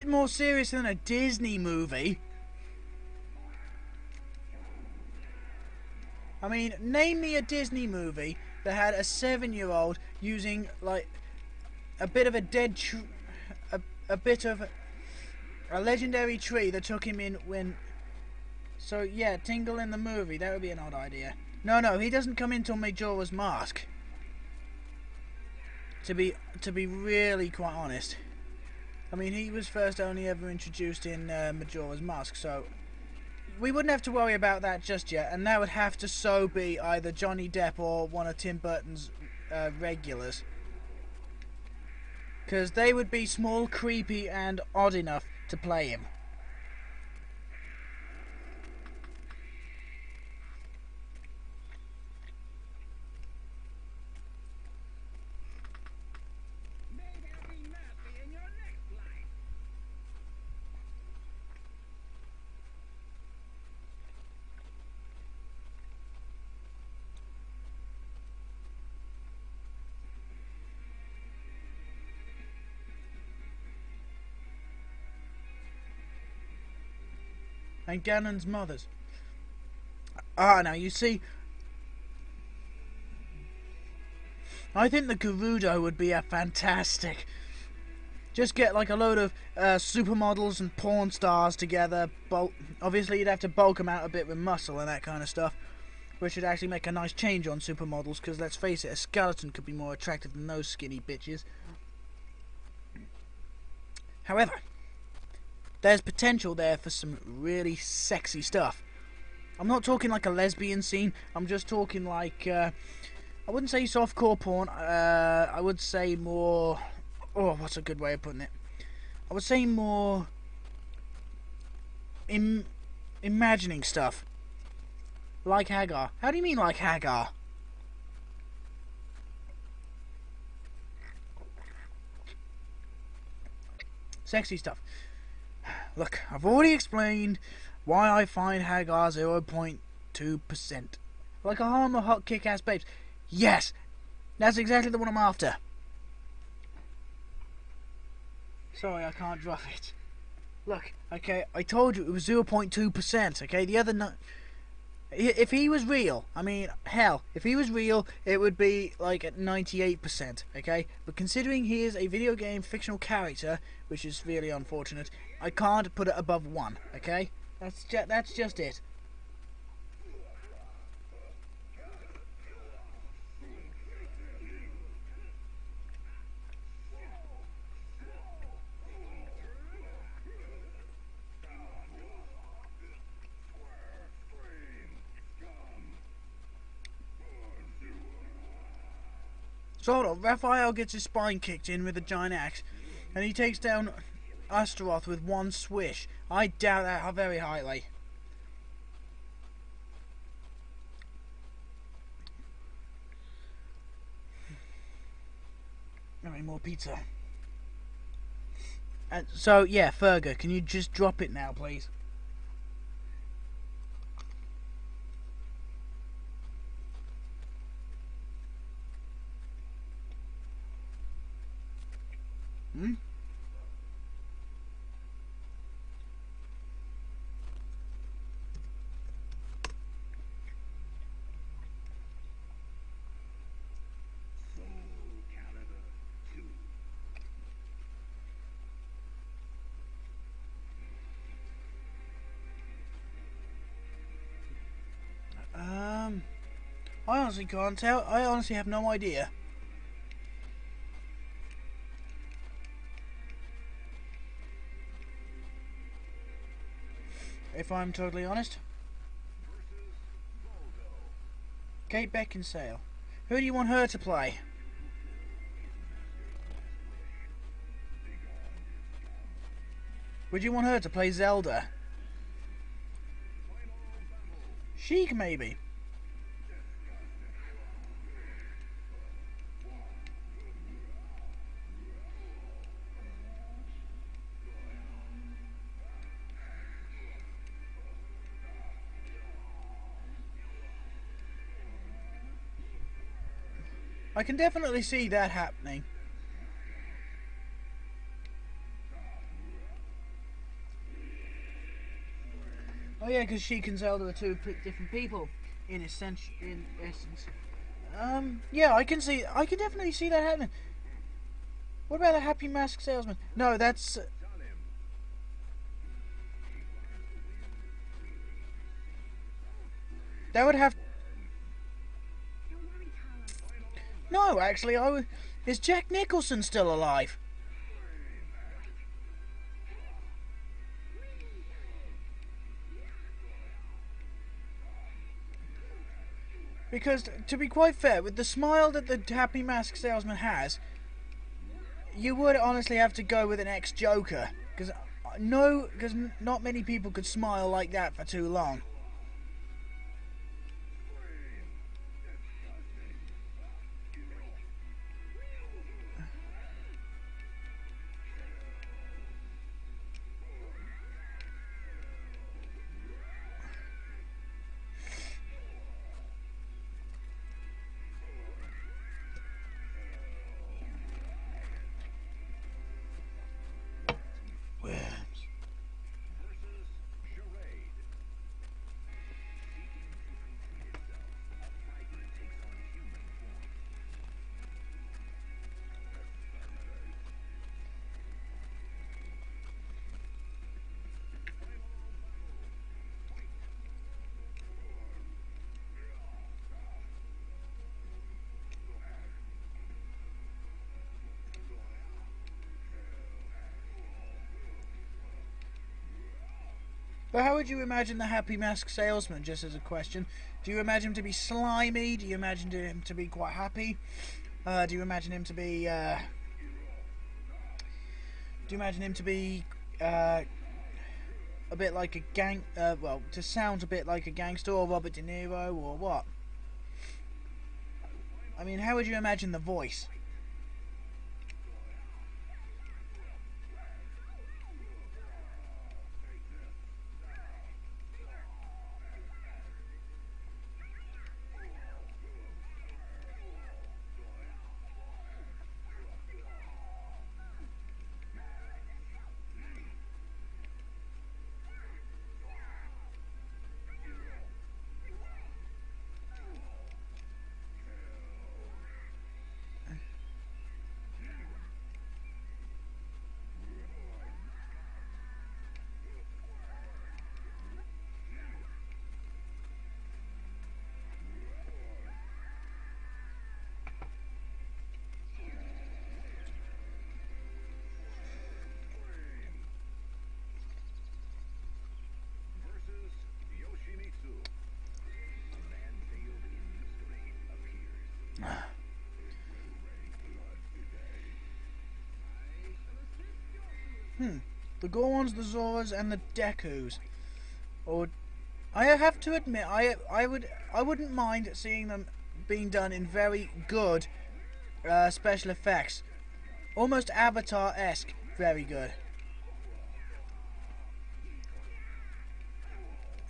more serious than a Disney movie. I mean, name me a Disney movie that had a 7-year-old using like a bit of a a bit of a legendary tree that took him in when. So yeah, Tingle in the movie, that would be an odd idea. No, he doesn't come into Majora's Mask. To be really quite honest, I mean he was first only ever introduced in Majora's Mask, so we wouldn't have to worry about that just yet, and that would have to so be either Johnny Depp or one of Tim Burton's regulars. Because they would be small, creepy, and odd enough to play him. And Ganon's mothers. Now you see, I think the Gerudo would be a fantastic. Just get like a load of supermodels and porn stars together. Obviously, you'd have to bulk them out a bit with muscle and that kind of stuff, which would actually make a nice change on supermodels. Because let's face it, a skeleton could be more attractive than those skinny bitches. However, there's potential there for some really sexy stuff. I'm not talking like a lesbian scene. I'm just talking like I wouldn't say softcore porn. I would say more. Oh, what's a good way of putting it? I would say more imagining stuff. Like Hagar. How do you mean like Hagar? Sexy stuff. Look, I've already explained why I find Hagar 0.2%. Like a harm of hot kick-ass babes. Yes! That's exactly the one I'm after. Sorry, I can't drop it. Look, okay, I told you it was 0.2%, okay? The other no... If he was real, I mean, hell, if he was real, it would be like at 98%, okay? But considering he is a video game fictional character, which is really unfortunate, I can't put it above 1, okay? That's just it. Sort of. Raphael gets his spine kicked in with a giant axe, and he takes down Astaroth with one swish. I doubt that very highly. Any more pizza? So, yeah, Fergus, can you just drop it now, please? Hmm? I honestly can't tell. I honestly have no idea. If I'm totally honest. Kate Beckinsale. Who do you want her to play? Would you want her to play Zelda? Sheik, maybe. I can definitely see that happening. Oh yeah, because she can tell there are two different people in essence. In essence. Yeah, I can see. I can definitely see that happening. What about a happy mask salesman? No, that's. That would have. No, actually, I would. Is Jack Nicholson still alive? Because, to be quite fair, with the smile that the happy mask salesman has, you would honestly have to go with an ex-Joker. Because no, because not many people could smile like that for too long. But how would you imagine the happy mask salesman, just as a question? Do you imagine him to be slimy? Do you imagine him to be quite happy? Do you imagine him to be, do you imagine him to be, a bit like a well, to sound a bit like a gangster or Robert De Niro or what? I mean, how would you imagine the voice? The Gorons, the Zoras, and the Dekus. Or I have to admit, I wouldn't mind seeing them being done in very good special effects, almost Avatar-esque, very good.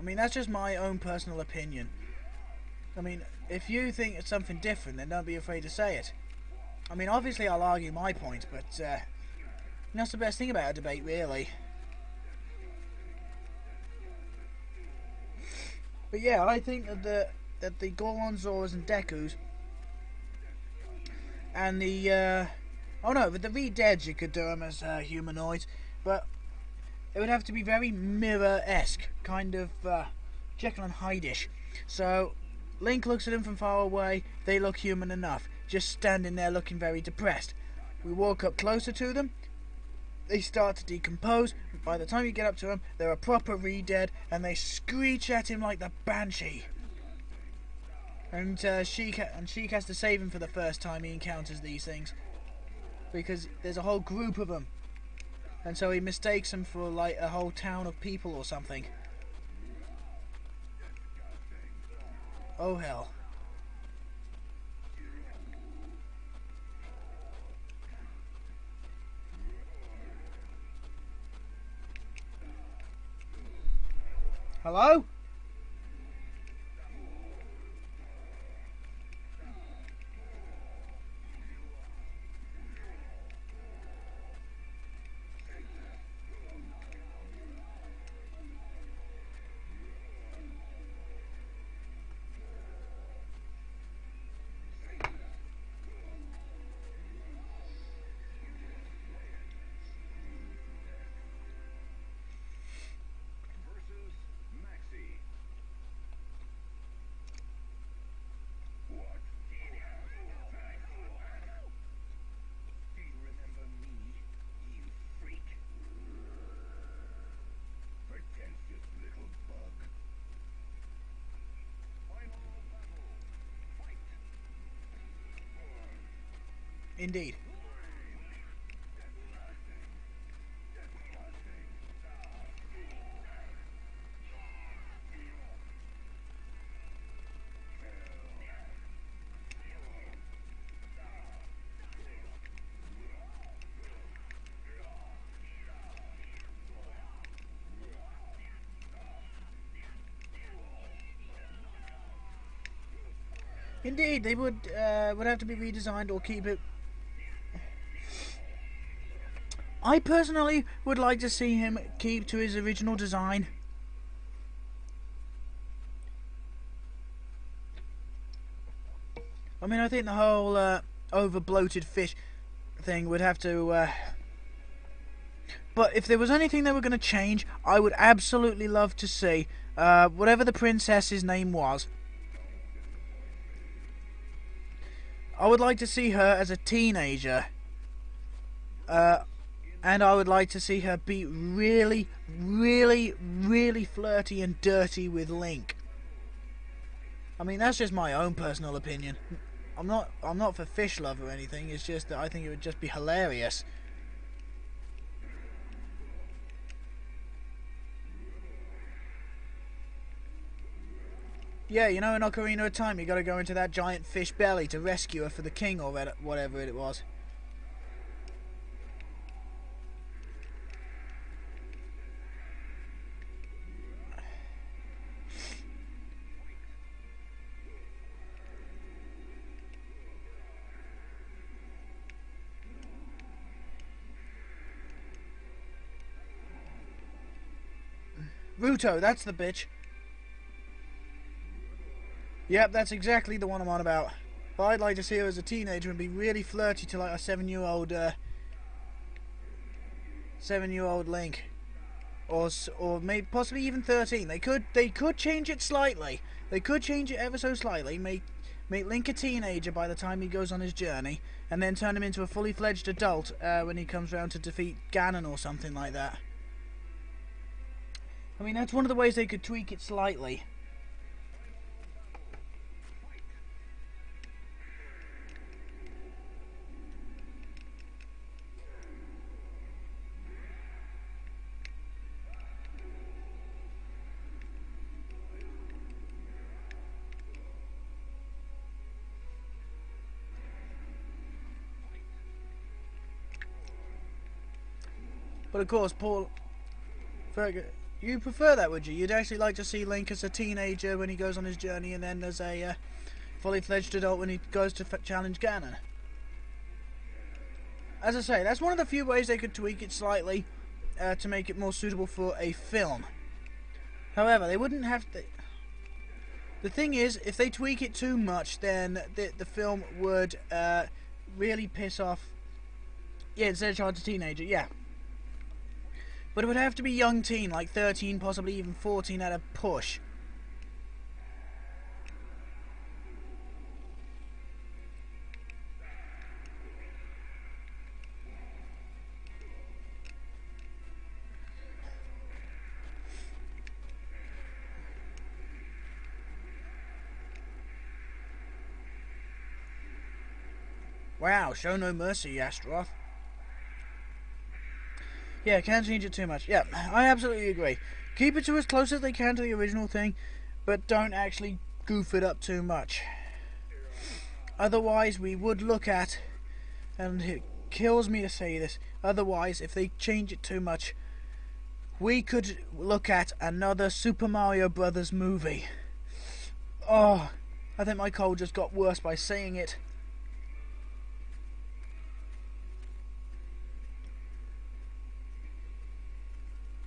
I mean, that's just my own personal opinion. I mean, if you think it's something different, then don't be afraid to say it. I mean, obviously I'll argue my point, but that's the best thing about a debate, really. But yeah, I think that the Gorons, Zoras, and Dekus, and the oh no, with the Re-Deads you could do them as humanoids, but it would have to be very mirror-esque, kind of Jekyll and Hyde-ish. So Link looks at them from far away, they look human enough, just standing there looking very depressed. We walk up closer to them, they start to decompose. By the time you get up to them, they're a proper Re-Dead, and they screech at him like the Banshee. And Sheik has to save him for the first time he encounters these things, because there's a whole group of them, and so he mistakes them for like a whole town of people or something. Oh hell. Hello? Indeed. Indeed, they would have to be redesigned or keep it. I personally would like to see him keep to his original design. I mean, I think the whole over bloated fish thing would have to. But if there was anything they were going to change, I would absolutely love to see whatever the princess's name was. I would like to see her as a teenager, and I would like to see her be really, really, really flirty and dirty with Link. I mean, that's just my own personal opinion. I'm not for fish love or anything. It's just that I think it would just be hilarious. Yeah, you know, in Ocarina of Time, you got to go into that giant fish belly to rescue her for the king or whatever it was. Ruto, that's the bitch. Yep, that's exactly the one I'm on about. But I'd like to see her as a teenager and be really flirty to like a 7-year-old Link, or maybe possibly even 13. They could change it slightly. They could change it ever so slightly. Make Link a teenager by the time he goes on his journey, and then turn him into a fully fledged adult when he comes round to defeat Ganon or something like that. I mean, that's one of the ways they could tweak it slightly. But of course, Paul, you prefer that, would you? You'd actually like to see Link as a teenager when he goes on his journey, and then as a fully fledged adult when he goes to challenge Ganon. As I say, that's one of the few ways they could tweak it slightly to make it more suitable for a film. However, they wouldn't have to. The thing is, if they tweak it too much, then the film would really piss off. Yeah, instead of child to teenager, yeah. But it would have to be young teen, like 13, possibly even 14 at a push. Wow, show no mercy, Astaroth. Yeah, can't change it too much. Yeah, I absolutely agree. Keep it to as close as they can to the original thing, but don't actually goof it up too much. Otherwise, we would look at, and it kills me to say this, otherwise, if they change it too much, we could look at another Super Mario Brothers movie. Oh, I think my cold just got worse by saying it.